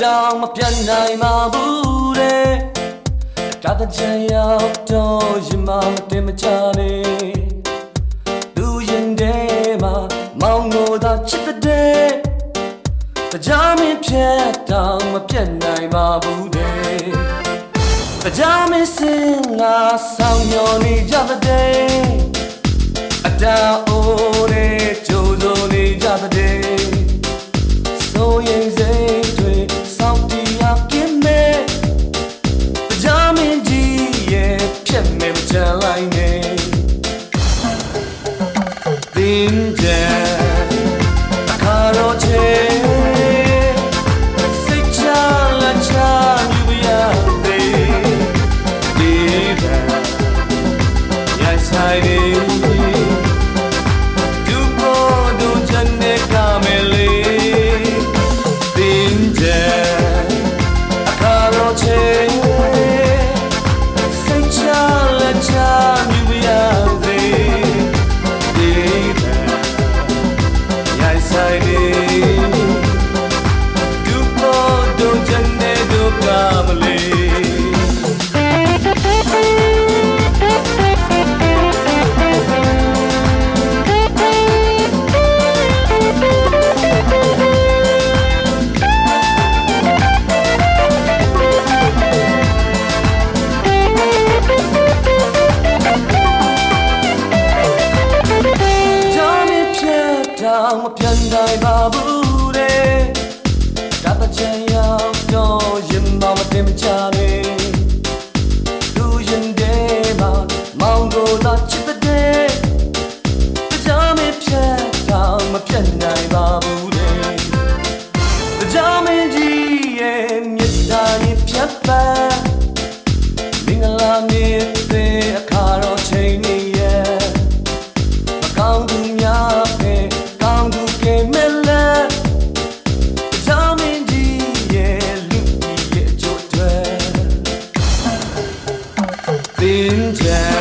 တောင်မပြတ်နိုင်ပါဘူးတဲ့ဒါတချင်ရောက်တော့ရင်မတင်မချနဲ့လူရင်ထဲမှာမောင်ကိုသာချစ်တဲ့တရားမင်းဖြတ်တောင်မပြတ်နိုင်ပါဘူးတဲ့တရားမင်းစင်ငါဆောင်ညော်နေကြတဲ့အတားအိုးတဲ့ကြိုးစိုးနေကြတဲ့ဆိုရင်စိတ်တွေစောင့်တရားကင်းမဲ့တရားမင်းကြီးရဲ့ဖြတ်မဲ့မချလိုက်နဲ့သင်ကြအခါတော့ချေစိတ်ချလက်ချမြူရသေးဒီတန်ရိုက်ဆိုင်နေမပြန်နိုင်ပါဘူးတဲ့ဒါတချင်ရောက်တော့ရင်မတင်မချနဲ့လူရင်ထဲမှာမောင်ကိုသာချစ်တဲ့တရားမဖြတ်တော့မပြတ်နိုင်ပါဘူးတဲ့တရားမကြီးရဲ့မြတ်တာရင်ဖြတ်ပါမင်္ဂလာနေတဲ့အခါတော့ချိန်နေရဲ့မကောင်းသူများပဲin